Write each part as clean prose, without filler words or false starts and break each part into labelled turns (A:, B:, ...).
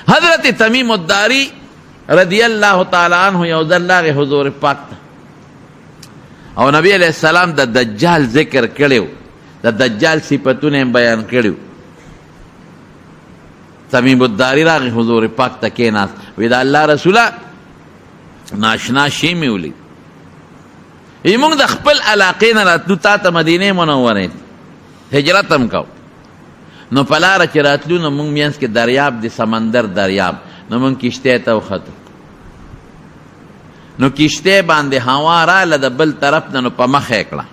A: حضرت تمیم الداری رضی اللہ تعالی عنہ یو ځل راغی حضور پاک ته او نبی علیہ السلام د دجال ذکر کړیو، د دجال صفتونه بیان کړیو. تمیم الداری راغی حضور پاک ته کېناست، وی دا الله رسوله ناشنا شی مې ولید، وی موږ د خپل علاقې نه راتلو تا ته مدینې منورې هجرت هم کو، نو په لاره چې راتلو نو موږ منځ کې دریاب دی، سمندر دریاب، نو موږ کشتۍ ته وختو، نو کشتۍ باندې هوا راله د بل طرف نه، نو په مخ یې کړه،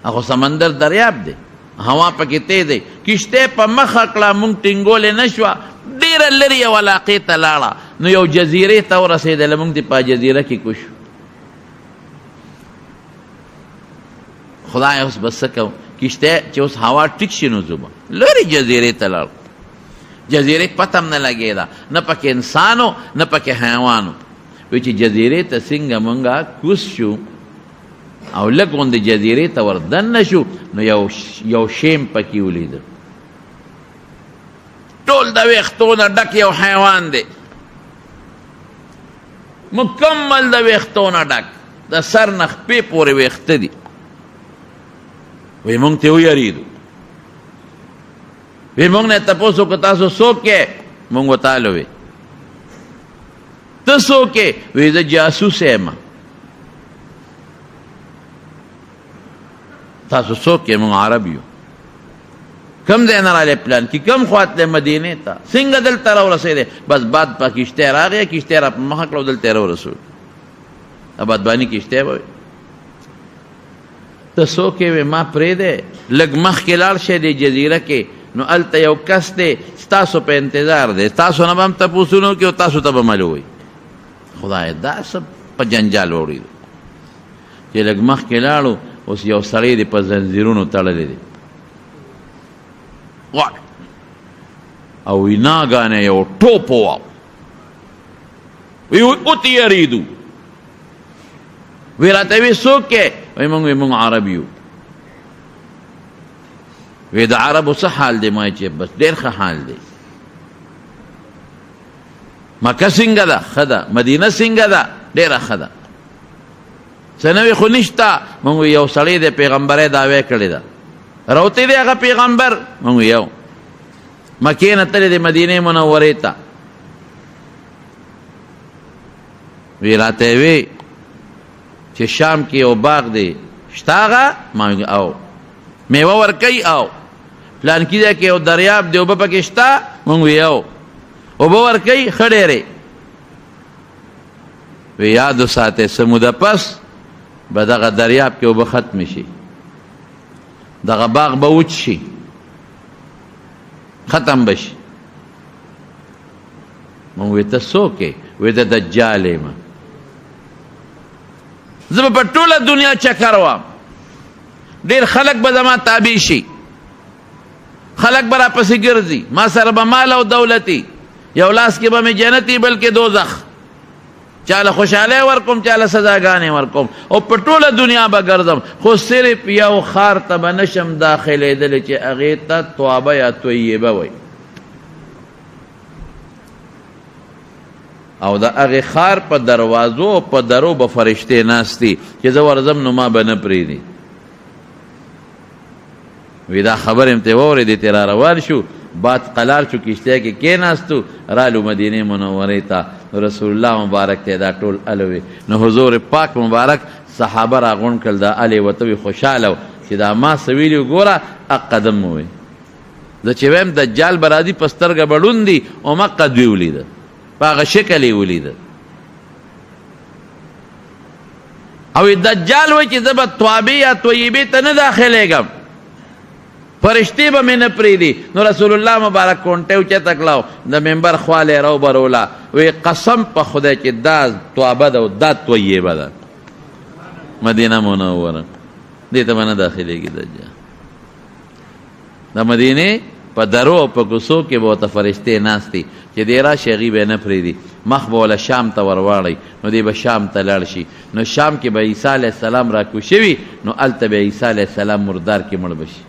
A: هغه سمندر دریاب دی، هوا پکې تیز دی، کشتۍ په مخه کړه، موږ ټینګولې نه شوه، ډېره لرې یو علاقې ته لاړه، نو یو جزیرې ته ورسېدله، موږ دې په جزیره کې کوشو. خدای اوس به څه کوو، کشتۍ چې اوس هوا ټیک شي نو زه به لرې جزیرې ته لاړو، جزیرې پته هم نه لګېده، نه پکې انسانو نه پکې حیوانو. وی چې جزیرې ته څنګه مونږه کوز شو او لږ غوندې جزیرې ته ور دننه شو، نو یو شیم پکې ولیده، ټول د ویښتونه ډک یو حیوان دی، مکمل د ویښتونه ډک، د سر نه خپې پورې ویښته دي. وی مونږ ته ویریدو، وی مونږ نه تپوس وکړو تاسو څوک یې؟ مونږ ورته وی ته څوک یې؟ وی زه جاسوس یم. تاسو څوک یې؟ مونږ عرب یو. کم ځای نه راغلی پلان کې، کم خوا تللی؟ مدینې ته. څنګه دلته راورسېدی؟ بس باد په کشتۍ راغی، کشتۍ را په مخه کړه او دلته یې راورسولو. بادباني کشتۍ به وي. ته څوک یې؟ وی ما پرېږدی، لږ مخکې لاړ شئ دې جزیره کې، نو هلته یو کس دی ستاسو په انتظار دی، تاسو نه به هم تپوسونه وکړي او تاسو ته به معلوم. خدای دا څه په جنجال وړېدو چې لږ مخکې لاړو، اوس یو سړی دی په زنځیرونو تړلی دی، او وی ناګانې یو ټوپ وواو، وی وتېرېدو. وی راته وی څوک یې؟ وی موږ عرب یو. وی د عربو څه حال دی؟ ما چې بس ډېر ښه حال دی. مکه څنګه ده؟ ښه ده. مدینه څنګه ده؟ ډېره ښه ده. څه نوي خو نشته؟ موږ یو سړی دی پیغمبرۍ دعوی کړې ده، راوتی دی هغه پیغمبر؟ موږ یو. مکې نه تللی دی مدینې منورې ته. وی راته وی چې شام کې یو باغ دی شته هغه؟ ما او میوه ورکوي، او پلانکي ځای کې یو دریاب دی اوبه پکې شته؟ موږ یو. اوبه ورکوي؟ ښه ډېرې. وی یاد وساتئ څه موده پس به دغه دریاب کې اوبه ختمې شي، دغه باغ به وچ شي، ختم به شي. موږ وی ته څوک یې؟ وی د دجال یم. زه به په ټوله دنیا چکر وم، ډېر خلک به زما تابع شي، خلک به راپسې ګرځي، ما سره به مال او دولتي، یو لاس کې به مې جنتي بلکې دوزخ، چاله خوشحالی ورکوم، چاله سزاګانې ورکوم، او په ټوله دنیا به ګرځم، خو صرف یو ښار ته به نشم داخلېدلی چې هغې ته توابه یا طیبه وایي، او د هغې ښار په دروازو او په درو به فرشتې ناستي چې زه ورځم نو ما به نه پرېږدي. وی دا خبر یم ته واورېدې، ترې را روان شو، باد قلار شو، کشتۍ کې کېناستو، رالو مدینې منورې ته. رسول الله مبارک ته دا ټول الوي، نو حضور پاک مبارک صحابه راغونډ کړل، دا الې ورته وي خوشحاله و چې دا ما څه ویلي ګوره حق قدم ووایي. زه چې وایم دجال به راځي په سترګه به ړوند دي، هماغه قد وي ولیده، په هغه شکل یې ولیده. او دجال وایي چې زه به توابې یا طیبې ته نه داخلېږم، فرشتې به مې نه پرېږدي. نو رسول الله مبارک کونټۍ اوچته کړه، د ممبر خوا یې راوبروله، وی قسم په خدای چې دا توابه ده او دا طیبه ده، مدینه منوره دې ته به نه داخلېږي دجال. د مدینې په درو او په کوڅو کې به ورته فرشتې ناستې چې دې راشي، هغې به یې نه پرېږدي، مخ به وله شام ته ورواړئ، نو دې به شام ته لاړ شي. نو شام کې به عیسی علیه السلام را کوز شوي، نو هلته به عیسی علیه السلام مردار کې مړ به شي.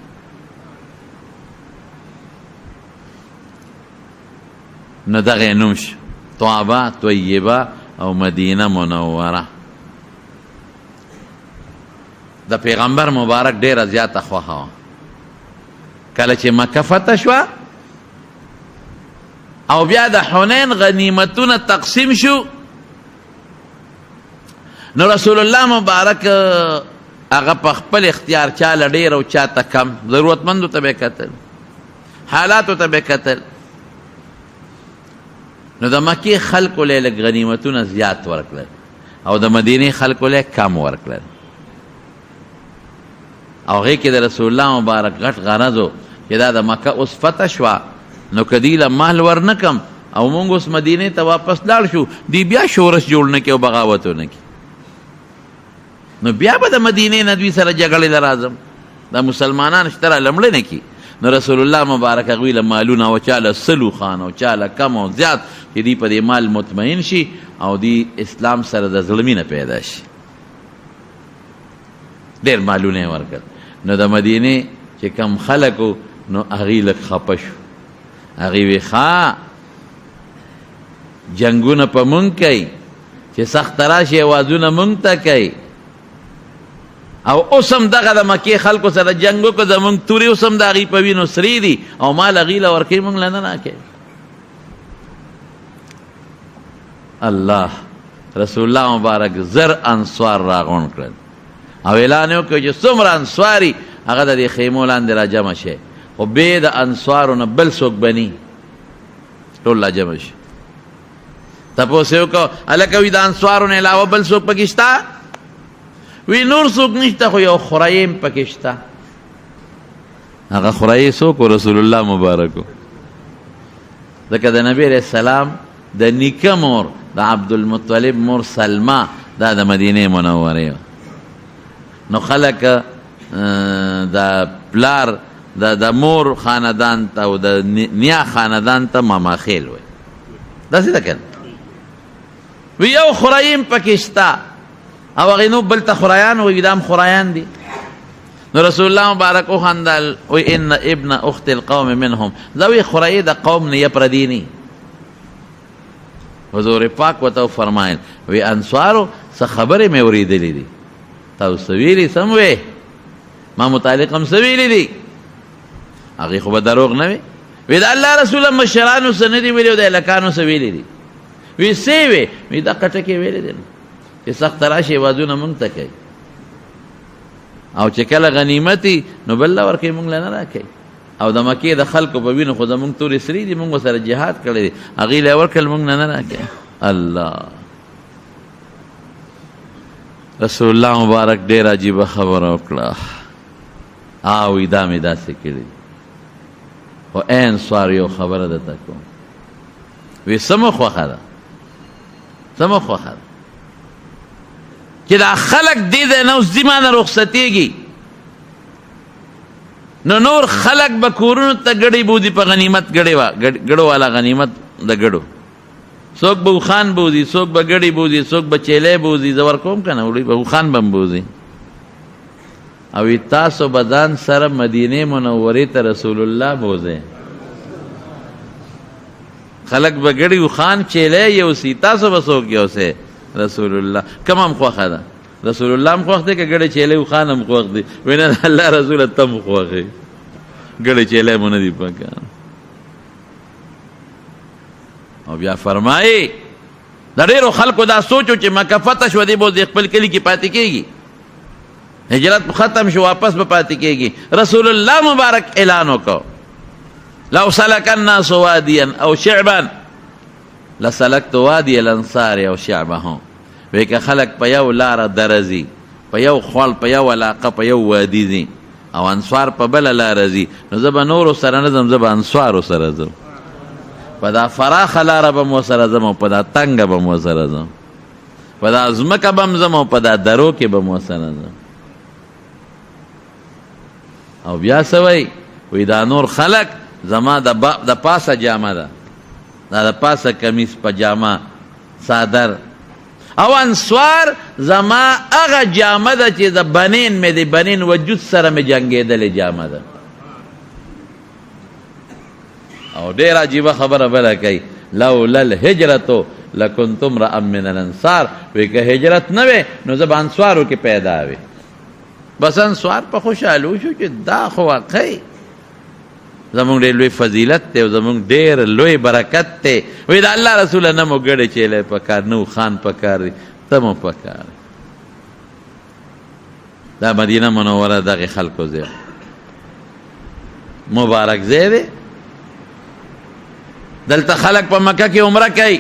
A: نو دغه نوم شو طابه، طیبه او مدینه منوره. د پیغمبر مبارک ډیره زیاته خوښه وه. کله چې مکه فتح شوه او بیا د حنین غنیمتونه تقسیم شو، نو رسول الله مبارک هغه په خپل اختیار چاله ډیر او چاته کم، ضرورتمندو ته به کتل، حالاتو ته به کتل. نو د مکې خلکو له لږ غنیمتونه زیات ورکړل او د مدینې خلکو له کم ورکړل. او هغې کې د رسول الله مبارک غټ غرض و چې دا د مکه اوس فتح شوه، نو که دوی له مال ورنه کم او مونږ اوس مدینې ته واپس لاړ شو، دوی بیا شورش جوړ نه کړي او بغاوت ونه کړي، نو بیا به د مدینې نه دوی سره جګړې له راځم، دا مسلمانان شته را لمړې نه کړي. نو رسول الله مبارک هغوی له مالونه او چا له سلو خان او چا له کم او زیات چې دوی په دې مال مطمئن شي او دوی اسلام سره د زړه مینه پیدا شي. ډېر مالونه یې ورکړل. نو د مدینې چې کم خلک و نو هغوی لږ خفه شو. هغوی وی ښه جنګونه په مونږ کوي چې سخته راشي اوازونه مونږ ته کوي، او اوس هم دغه د مکې خلکو سره جنګ وکړو، زمونږ تورې اوس هم د هغوی په وینو سرې دي او مال هغوی له ورکوي، مونږ له نه راکوي. الله رسول الله مبارک زر انصار راغونډ کړل او اعلان یې وکړ چې څومره انصاري هغه د دې خیمو لاندې را جمع شي، خو بې د انصارو نه بل څوک بني ټول را جمع شي. تپوس یې وکړو هلکه وي د انصارو نه علاوه بل څوک پکې شته؟ وی نور څوک نشته، خو یو خریم پکې شته. هغه خرایي څوک و؟ رسول الله مبارک و. ځکه د نبی علیه السلام د نیکه مور د عبدالمطلب مور سلمه دا د مدینې منورې وه. نو خلک د پلار د مور خاندان ته او د نیا خاندان ته ماما خیل وی، داسې ده که وی یو خرایم پکې شته او هغې نو بل ته خرایان وی دا هم خرایان دي. نو رسول الله مبارک وخندل وی ان ابن اخت القوم منهم، زه وی خرایي د قوم نه یې پردي نه. حضور پاک ورته فرمایل وی انصارو څه خبرې مې اورېدلې دي، تاسو څه ویلي سم وی، ما متعلق هم څه ویلي دي، هغې خو به دروغ نه وي. وی د الله رسوله مشرانو څه نه دي ویلي او د هلکانو څه ویلي دي؟ وی څه وی؟ وی دقه ټکې ویلي دي چې سخته راشي اوازونه مونږ ته کوي او چې کله غنیمتي نو بل له ورکوي، مونږ له نه راکوي. او د مکې د خلکو په وینو خو زمونږ تورې سرې دي، مونږ سره جهاد کړی دی، هغوی له یې ورکړل، مونږ نه نه راکوي. الله رسول الله مبارک ډېر عجیبه خبره وکړه. وی دا مې داسې کړي خو ای انصار یو خبره درته کوم. وی څه مو خوښه ده؟ څه مو خوښه ده؟ چې دا خلک دې ځای نه اوس ځي ما نه رخصتېږي، نو نور خلک به کورونو ته ګډې بوځي په غنیمت، ګډو والا غنیمت د ګډو، څوک به اوښان بوځي، څوک به ګډې بوځي، څوک به چیلې بوځي، زه ورکوم که نه وړي به اوښان به هم بوځي. او تاسو به ځان سره مدینې منورې ته رسول الله بوځئ، خلک به ګډې اوښان چیلې یوسي، تاسو به څوک یوسئ؟ رسول الله. کم هم خوښه ده؟ رسول الله هم خوښ دی که ګډې چیلې اوښان هم خوښ دی؟ وی نه الله رسوله ته هم خوښ یې، ګډې چیلې مو نه دي پکار. او بیا فرمایي د ډېرو خلکو دا سوچو چې مکه فتح شوه دی به اوس د خپل کلي کې پاتې کېږي، هجرت ختم شو واپس به پاتې کېږي. رسول الله مبارک اعلان وکړو لو سلک الناس وادیا او شعبا لسلکت وادی الانصار او شعبهم. وی که خلک په یو لاره درځي، په یو خوړ، په یو علاقه، په یو وادي ځي او انصار په بله لاره ځي، نو زه به نورو سره نه ځم، زه به انصارو سره ځم. په دا فراخه لاره به مو سره ځم او په دا تنګه به مو سره ځم، په دا ځمکه به م ځم او په دا درو کې به مو سره ځم. او بیا څه وایي؟ وی دا نور خلک زما د پاسه جامه ده، دا د پاسه کمیس پجامه صادر، او انصار زما هغه جامه ده چې د بنین مې د بنین وجود سره مې جنګېدلې جامه ده. او ډېر عجیبه خبره بله کوي، لولا الهجرتو لکنتم رأا من الانصار، وی که هجرت نوے نو زب انصارو کی پیدا وی. بس انصار پا خوشحالو شو چې دا خو واقعی زمونږ ډېر لوی فضیلت ته او زمونږ ډېر لوی برکت ته. وی دا الله رسوله نه مو ګډې چیلی پکار نو خان پکار دی ته مو پکار. دا مدینه منوره دغې خلکو ځای مبارک ځای دی. دلته خلک په مکه کې عمره کوي.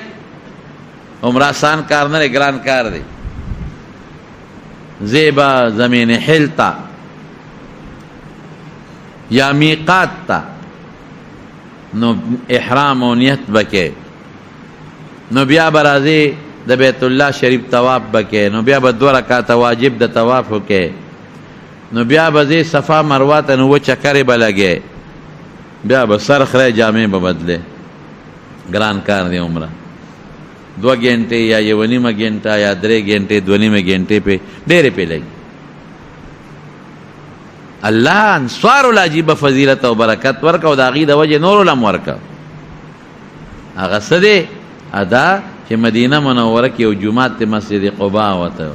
A: عمره آسان کار نه دی، ګران کار دی. زیبا زمین حل تا یا میقات تا نو احرام و نیت بکے، نو بیا برازی د بیت الله شریف طواف بکے، نو بیا به 2 رکعات واجب د طواف وکے، نو بیا به زی صفا مروه ته نو چکرې به لګې، بیا به سر خره جامې به بدلې. ګران کار دی عمره. 2 घंटे یا 1.5 घंटा یا 3 घंटे 2.5 घंटे پہ ډېرې پہ لګي. الله انصار العجیب فضیلت او برکت ورکا او د هغې د وجې نورو لم ورکا. هغه څه دی ادا چې مدینه منوره کې یو جومات دی مسجد قبا وته،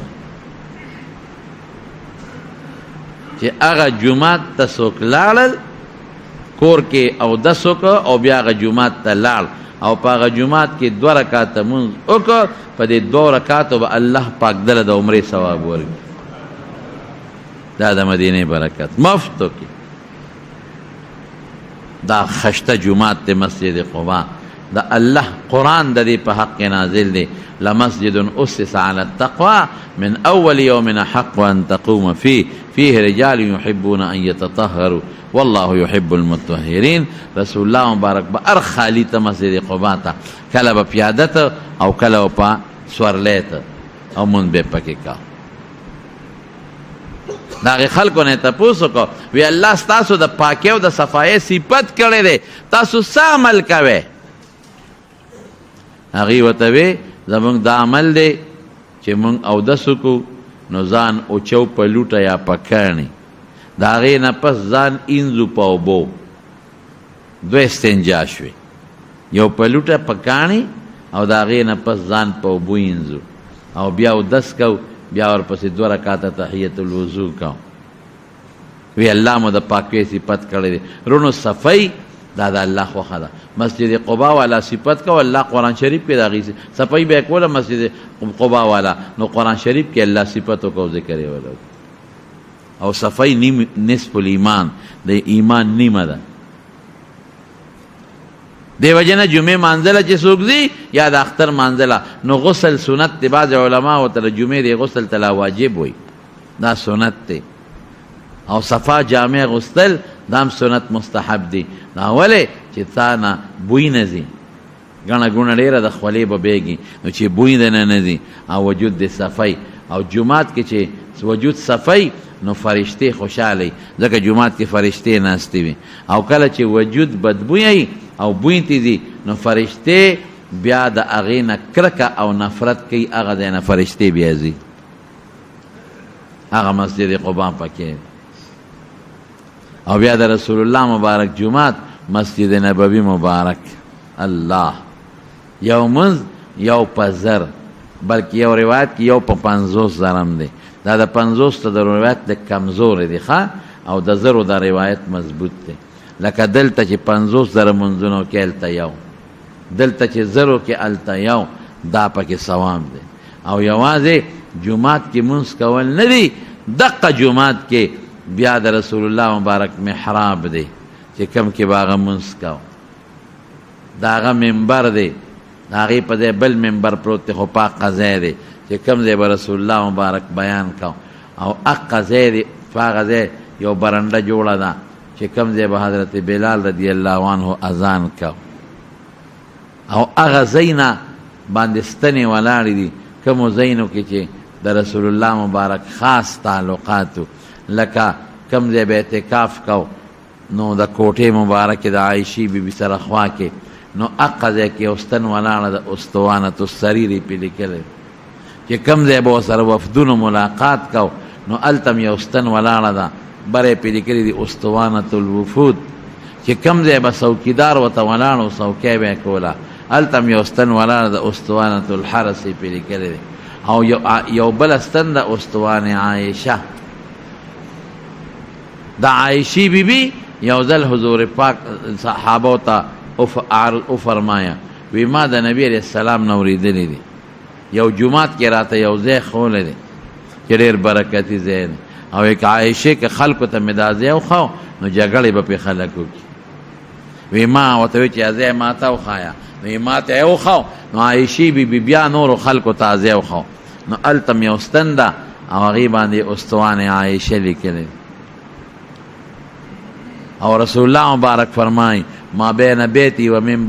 A: چې هغه جومات ته څوک لاړل کور کې اودس وکړه او بیا هغه جومات ته لاړ او په هغه جومات کې 2 رکعاته مونځ وکړه، په دې 2 رکعاتو به الله پاک دله د عمرې ثواب ورکړي. دا د مدینې برکت مفتو کې دا خشته جومات دی مسجد قبا. دا الله قرآن د دې په حق نازل دی. لمسجد اسس على التقوى من اول يوم حق ان تقوم فيه رجال يحبون ان يتطهروا والله يحب المطهرين. رسول الله مبارک به ار خالی ته مسجد قبا ته کله به پیاده ته او کله په سورلی ته او مونږ به پکې کا. دا هغې خلکو نه یې تپوس وکړو، وی الله ستاسو د پاکۍ او د صفایۍ صفت کړی دی، تاسو څه عمل کوئ؟ هغې ورته وی زمونږ دا عمل دی چې مونږ اودس وکړو نو ځان اوچو په لوټه یا په کاڼي، د هغې نه پس ځان اینځو په اوبو، 2 استنجا شوې، یو په لوټه په کاڼي او د هغې نه پس ځان په اوبو اینځو او بیا اودس کو، بیا ورپسې 2 رکعاته تحیت الوضو کو. وی الله مو د پاکۍ صفت کړی دی. رونو صفۍ دا د الله خوښه ده. مسجد قبا والا صفت کو، الله قرآن شریف کې د هغې صفۍ به یې کوله مسجد قبا والا، نو قرآن شریف کې الله صفت وکړو ذکر یې وکړو. او صفۍ نصف الایمان د ایمان نیمه ده. دی وجنه جمعه مانځله چې څوک ځي یا د اختر مانځله نو غسل سنت دی. بعض علما ورته د جمعې دی غسل ته لا واجب وایي، دا سنت دی. او صفا جامع غسل دا هم سنت مستحب دی. نو ولې چې تا نه بوی نه ځي، ګڼه ګوڼه ډېره د خولې به بیږي، نو چې بوی د نه نه ځي او وجود د صفۍ. او جومات کې چې وجود صفۍ نو فرشتې خوشحاله، ځکه جومات کې فرشتې ناستې وي. او کله چې وجود بدبوی او بوی تی ځي نو فرشتې بیا د هغې نه کرکه او نفرت کوي، هغه ځای نه فرشتې بیا ځي. هغه مسجد قبا پکې او بیا د رسول الله مبارک جومات مسجد نبوي مبارک. الله یو منځ یو په زر، بلکې یو روایت کې یو په 50 زرم دی. دا د 50 ته د روایت د کمزور دی ښه، او د زرو د روایت مضبوط دی. لکه دلته چې 50 زره منځونو کې هلته یو، دلته چې زرو کې هلته یو، دا پکې ثواب دی. او یوازې جومات کې منځ کول نه دی، دقه جومات کې بیا د رسول الله مبارک محراب دی چې کم کې به هغه منځ کو، د هغه منبر دی، د هغې په ځای بل منبر پروت دی خو پاکه ځای دی چې کم ځای به رسول الله مبارک بیان کو. او اقه ځای دی، په هغه ځای یو برنډه جوړه ده چې کم ځای به حضرت بلال رضی الله عنه اذان کو. او هغه ځای نه باندې ستنې ولاړې دي کومو ځایونو کې چې د رسول الله مبارک خاص تعلقاتو، لکه کم ځای به اعتکاف کو نو د کوټې مبارکې د عایشې بیبي سره خوا کې، نو اقه ځای کې یو ستن ولاړه د استوانة السریر پې لیکلی چې کم ځای به ورسره وفدونو ملاقات کو نو هلته م یو ستن ولاړه ده بره پې لیکلي دي استوانة الوفود، چې کم ځای به څوکیدار ورته ولاړ و څوکۍ به یې کوله، التم یو ستن ولاړ د استوانة الحرس پې لیکلی دی او یو بل ستن د استوانې عایشه. د عایشی بی بی یو ځل حضور پاک صحابو ته او فرمایا وی ما د نبی علیہ السلام نه اورېدلی دی یو جمعات کې راته یو ځای ښوولی دی چې ډېر برکتي ځای دی او یک عایشې که خلکو ته مې دا ځای وښاو نو جګړې به پې خلک وکړي. وی ما ورته وی چې ځای ما ته وښایه نو یې ما ته یې وښاو نو عایشې بي بیا نورو خلکو ته ځای وښاو نو هلته مې یو ستن ده او هغې باندې استوانې عایشه لیکلی او رسول الله مبارک فرمای ما بین بیتی و منبر